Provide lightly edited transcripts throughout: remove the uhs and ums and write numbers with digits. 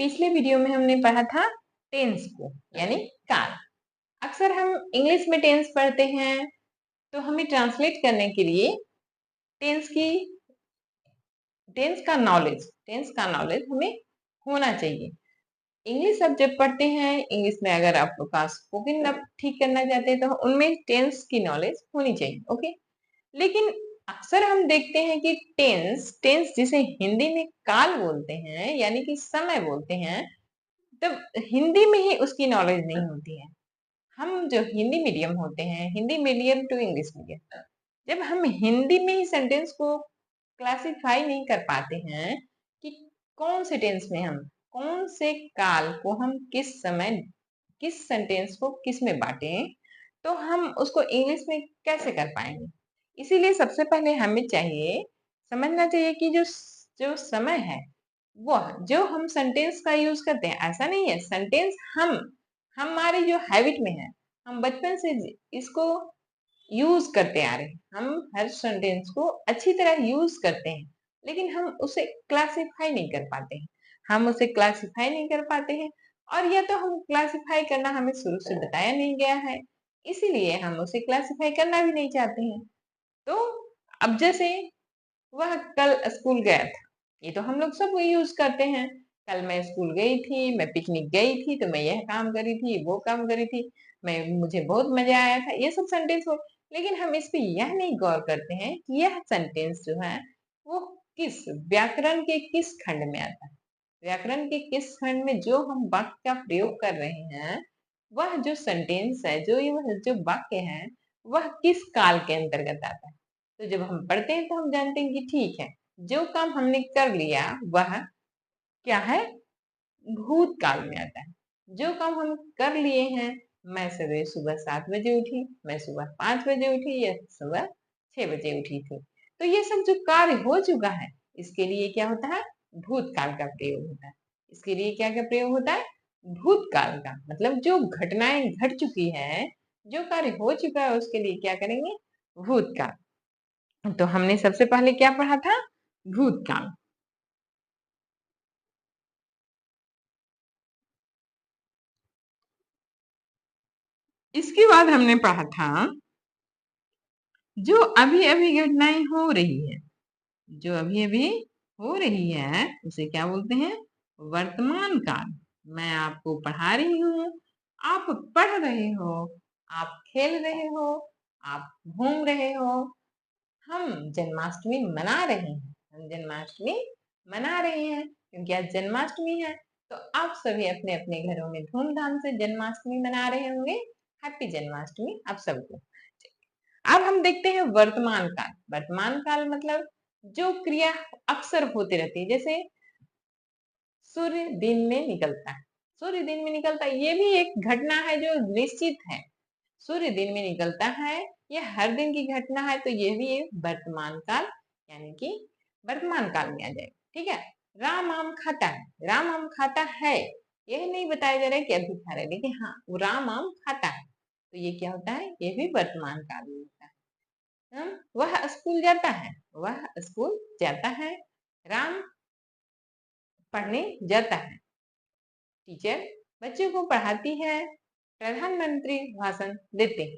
पिछले वीडियो में हमने पढ़ा था टेंस को, यानी काल। अक्सर हम इंग्लिश में टेंस पढ़ते हैं, तो हमें ट्रांसलेट करने के लिए टेंस का नॉलेज हमें होना चाहिए। इंग्लिश अब जब पढ़ते हैं, इंग्लिश में अगर आपका स्पोकन अब ठीक करना चाहते हैं, तो उनमें टेंस की नॉलेज होनी चाहिए। ओके, लेकिन अक्सर हम देखते हैं कि टेंस जिसे हिंदी में काल बोलते हैं, यानी कि समय बोलते हैं, तब हिंदी में ही उसकी नॉलेज नहीं होती है। हम जो हिंदी मीडियम होते हैं, Hindi medium to English medium, जब हम हिंदी में ही सेंटेंस को क्लासिफाई नहीं कर पाते हैं कि कौन से टेंस में हम कौन से काल को हम किस समय किस सेंटेंस को किस में बांटें, तो हम उसको इंग्लिश में कैसे कर पाएंगे। इसीलिए सबसे पहले हमें समझना चाहिए कि जो जो समय है, वह जो हम सेंटेंस का यूज करते हैं, ऐसा नहीं है सेंटेंस हम हमारी जो हैबिट में है, हम बचपन से इसको यूज करते आ रहे हैं। हम हर सेंटेंस को अच्छी तरह यूज करते हैं, लेकिन हम उसे क्लासिफाई नहीं कर पाते हैं। और या तो हम क्लासिफाई करना हमें शुरू से बताया नहीं गया है, इसीलिए हम उसे क्लासिफाई करना भी नहीं चाहते हैं। तो अब जैसे वह कल स्कूल गया था, ये तो हम लोग सब यूज करते हैं। कल मैं स्कूल गई थी, मैं पिकनिक गई थी, तो मैं यह काम करी थी, वो काम करी थी, मुझे बहुत मजा आया था, ये सब सेंटेंस हो। लेकिन हम इस पे यह नहीं गौर करते हैं कि यह सेंटेंस जो है वो किस व्याकरण के किस खंड में आता है। व्याकरण के किस खंड में जो हम वाक्य का प्रयोग कर रहे हैं, वह जो सेंटेंस है, जो वाक्य है, वह किस काल के अंतर्गत आता है। तो जब हम पढ़ते हैं तो हम जानते हैं कि ठीक है, जो काम हमने कर लिया वह क्या है, भूतकाल में आता है। जो काम हम कर लिए हैं, मैं सवेरे सुबह 7 बजे उठी, मैं सुबह 5 बजे उठी, या सुबह 6 बजे उठी थी, तो ये सब जो कार्य हो चुका है, इसके लिए क्या होता है, भूतकाल का प्रयोग होता है। इसके लिए क्या क्या प्रयोग होता है, भूतकाल का, मतलब जो घटनाएं घट चुकी है, जो कार्य हो चुका है, उसके लिए क्या करेंगे, भूतकाल। तो हमने सबसे पहले क्या पढ़ा था, भूतकाल। इसके बाद हमने पढ़ा था जो अभी अभी घटनाएं हो रही है, जो अभी अभी हो रही है उसे क्या बोलते हैं, वर्तमान काल। मैं आपको पढ़ा रही हूँ, आप पढ़ रहे हो, आप खेल रहे हो, आप घूम रहे हो, हम जन्माष्टमी मना रहे हैं, क्योंकि आज जन्माष्टमी है। तो आप सभी अपने अपने घरों में धूमधाम से जन्माष्टमी मना रहे होंगे। हैप्पी जन्माष्टमी आप सबको। अब हम देखते हैं वर्तमान काल। वर्तमान काल मतलब जो क्रिया अक्सर होती रहती है, जैसे सूर्य दिन में निकलता है। सूर्य दिन में निकलता है, ये भी एक घटना है जो निश्चित है। सूर्य दिन में निकलता है, ये हर दिन की घटना है, तो ये भी एक वर्तमान काल, यानी कि वर्तमान काल में आ जाएगा। ठीक है, राम आम खाता है, राम आम खाता है, यह नहीं बताया जा रहा है कि अभी खा रहे, लेकिन हाँ, वो राम आम खाता है, तो ये क्या होता है, ये भी वर्तमान काल में होता है। वह स्कूल जाता है, वह स्कूल जाता है, राम पढ़ने जाता है, टीचर बच्चों को पढ़ाती है, प्रधानमंत्री भाषण देते हैं।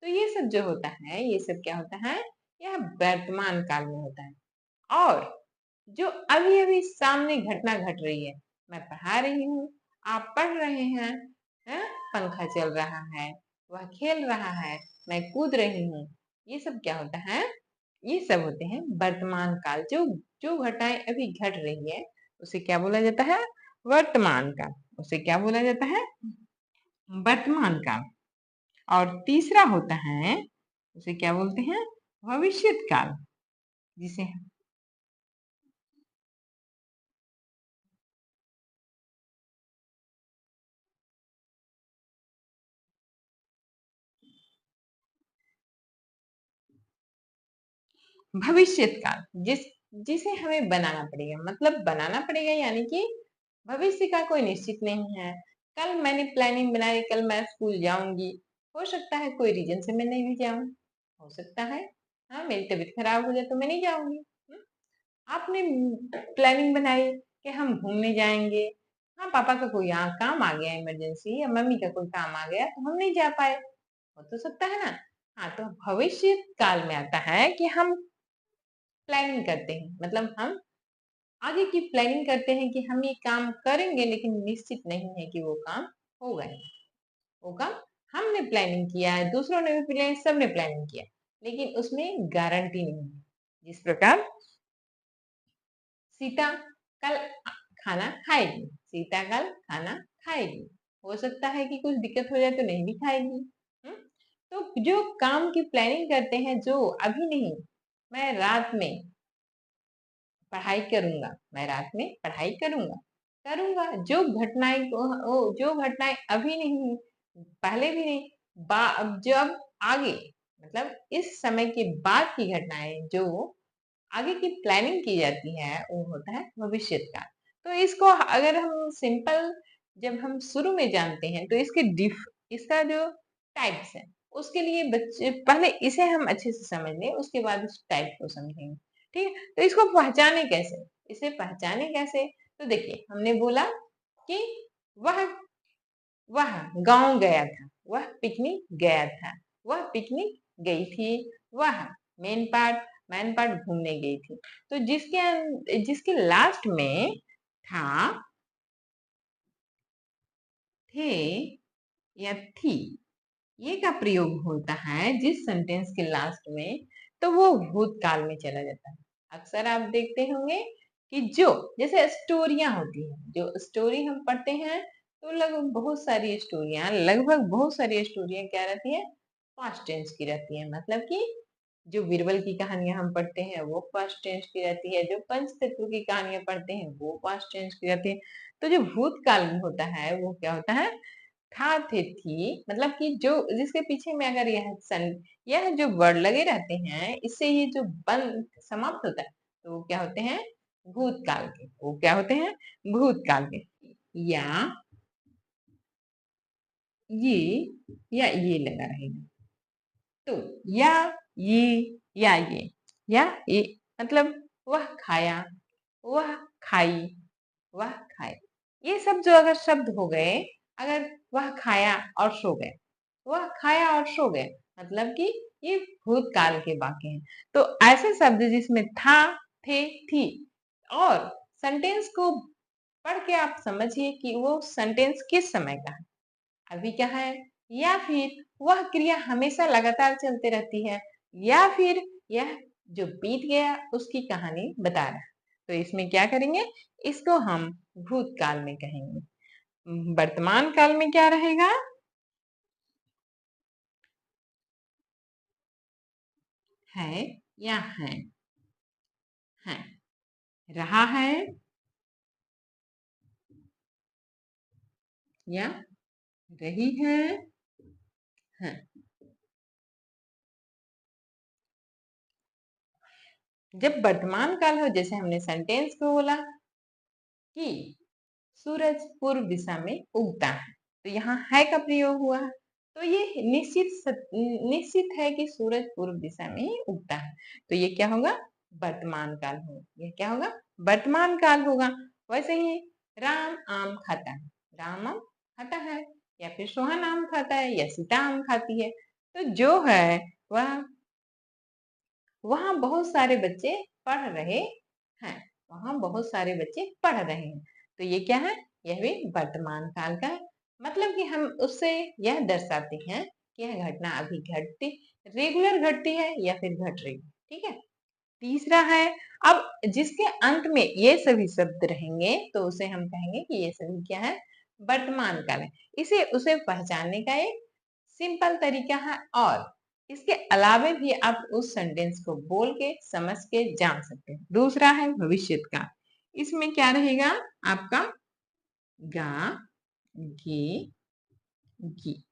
तो ये सब जो होता है, ये सब क्या होता है, यह वर्तमान काल में होता है। और जो अभी अभी सामने घटना घट रही है, मैं पढ़ा रही हूँ, आप पढ़ रहे हैं, पंखा चल रहा है, वह खेल रहा है, मैं कूद रही हूँ, ये सब क्या होता है, ये सब होते हैं वर्तमान काल। जो जो घटनाएं अभी घट रही है, उसे क्या बोला जाता है, वर्तमान काल। उसे क्या बोला जाता है, वर्तमान काल। और तीसरा होता है, उसे क्या बोलते हैं, भविष्यत काल, जिसे भविष्यत काल, जिसे हमें बनाना पड़ेगा। मतलब बनाना पड़ेगा, यानी कि भविष्य का कोई निश्चित नहीं है। कल मैंने प्लानिंग बनाई, कल मैं स्कूल जाऊंगी, हो सकता है कोई रीजन से मैं नहीं भी जाऊं, हो सकता है हाँ मेरी तबीयत खराब हो जाए तो मैं नहीं जाऊंगी। आपने प्लानिंग बनाई कि हम घूमने जाएंगे, हाँ, पापा का कोई यहाँ काम आ गया इमरजेंसी, या मम्मी का कोई काम आ गया तो हम नहीं जा पाए, हो तो सकता है ना। हाँ, तो भविष्य काल में आता है कि हम प्लानिंग करते हैं, मतलब हम आगे की प्लानिंग करते हैं कि हम ये काम करेंगे, लेकिन निश्चित नहीं है कि वो काम होगा ही। वो काम हमने प्लानिंग किया है, दूसरों ने भी प्लान, सबने प्लानिंग किया, लेकिन उसमें गारंटी नहीं है। जिस प्रकार सीता कल खाना खाएगी, सीता कल खाना खाएगी, हो सकता है कि कुछ दिक्कत हो जाए तो नहीं भी खाएगी। हम्म? तो जो काम की प्लानिंग करते हैं, जो अभी नहीं, मैं रात में पढ़ाई करूंगा, मैं रात में पढ़ाई करूंगा, करूंगा, जो घटनाएं अभी नहीं, पहले भी नहीं, जब आगे, मतलब इस समय के बाद की घटनाएं जो आगे की प्लानिंग की जाती है, वो होता है भविष्य का। तो इसको अगर हम सिंपल, जब हम शुरू में जानते हैं, तो इसका जो टाइप्स है, उसके लिए बच्चे पहले इसे हम अच्छे से समझ लें, उसके बाद उस टाइप को समझेंगे। ठीक है, तो इसको पहचाने कैसे, इसे पहचाने कैसे, तो देखिए हमने बोला कि वह वह गांव गया था, वह पिकनिक गया था, वह पिकनिक गई थी, वह मेन पार्ट मैन पार्ट घूमने गई थी। तो जिसके लास्ट में था, थे या थी, ये का प्रयोग होता है जिस सेंटेंस के लास्ट में, तो वो भूतकाल में चला जाता है। अक्सर आप देखते होंगे कि जो जैसे स्टोरियां होती हैं, जो स्टोरी हम पढ़ते हैं, तो लगभग बहुत सारी स्टोरियां क्या रहती है, पास्ट टेंस की रहती है। मतलब कि जो बीरबल की कहानियां हम पढ़ते हैं वो पास्ट टेंस की रहती है, जो पंचतत्व की कहानियां पढ़ते हैं वो पास्ट टेंस की रहती है। तो जो भूतकाल में होता है वो क्या होता है, था थे थी, मतलब कि जो जिसके पीछे में अगर यह जो वर्ड लगे रहते हैं, इससे ये जो बन समाप्त होता है, तो वो क्या होते हैं, भूतकाल के, वो क्या होते हैं, भूतकाल के। या ये ये लगा रहेगा, तो या ये या ये मतलब वह खाया, वह खाई, वह खाए, ये सब जो अगर शब्द हो गए, अगर वह खाया और सो गए, वह खाया और सो गए, मतलब कि ये भूतकाल के वाक्य हैं। तो ऐसे शब्द जिसमें था, थे, थी, और सेंटेंस को पढ़ के आप समझिए कि वो सेंटेंस किस समय का है, अभी क्या है, या फिर वह क्रिया हमेशा लगातार चलते रहती है, या फिर यह जो बीत गया उसकी कहानी बता रहा है। तो इसमें क्या करेंगे, इसको हम भूतकाल में कहेंगे। वर्तमान काल में क्या रहेगा, है या है, रहा है या रही है। जब वर्तमान काल हो, जैसे हमने सेंटेंस को बोला कि सूरज पूर्व दिशा में उगता है, तो यहाँ है का प्रयोग हुआ है, तो ये निश्चित है कि सूरज पूर्व दिशा में ही उगता है। तो ये क्या होगा, वर्तमान काल होगा, ये क्या होगा, वर्तमान काल होगा। वैसे ही राम आम खाता है, राम आम खाता है, या फिर सोहन आम खाता है, या सीता आम खाती है। तो जो है वह, वहां बहुत सारे बच्चे पढ़ रहे हैं, वहां बहुत सारे बच्चे पढ़ रहे हैं। तो ये क्या है, यह भी वर्तमान काल का है। मतलब कि हम उससे यह दर्शाते हैं कि यह घटना अभी घटती, रेगुलर घटती है या फिर घट रही है। ठीक है, तीसरा है, अब जिसके अंत में ये सभी शब्द रहेंगे, तो उसे हम कहेंगे कि ये सभी क्या है, वर्तमान काल है। इसे उसे पहचानने का एक सिंपल तरीका है, और इसके अलावे भी आप उस सेंटेंस को बोल के समझ के जान सकते हैं। दूसरा है भविष्य का, इसमें क्या रहेगा आपका, गा, गे, गी,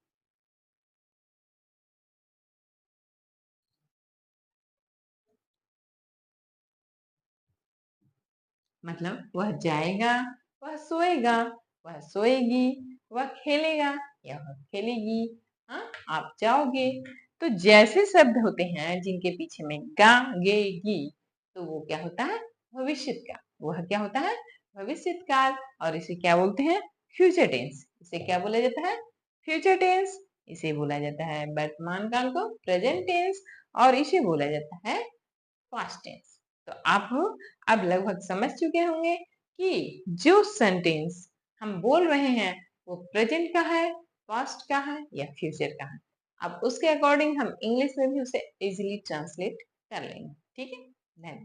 मतलब वह जाएगा, वह सोएगा, वह सोएगी, वह खेलेगा या वह खेलेगी, हाँ आप जाओगे। तो जैसे शब्द होते हैं जिनके पीछे में गा, गे, गी, तो वो क्या होता है, भविष्य का, वह क्या होता है, भविष्यत काल, और इसे क्या बोलते हैं? Future tense. इसे क्या बोला जाता है? Future tense. इसे बोला जाता है वर्तमान काल को प्रेजेंट टेंस, और इसे बोला जाता है पास्ट टेंस। तो आप अब लगभग समझ चुके होंगे कि जो सेंटेंस हम बोल रहे हैं वो प्रेजेंट का है, पास्ट का है या फ्यूचर का है। अब उसके अकॉर्डिंग हम इंग्लिश में भी उसे इजीली ट्रांसलेट कर लेंगे। ठीक है? धन्यवाद।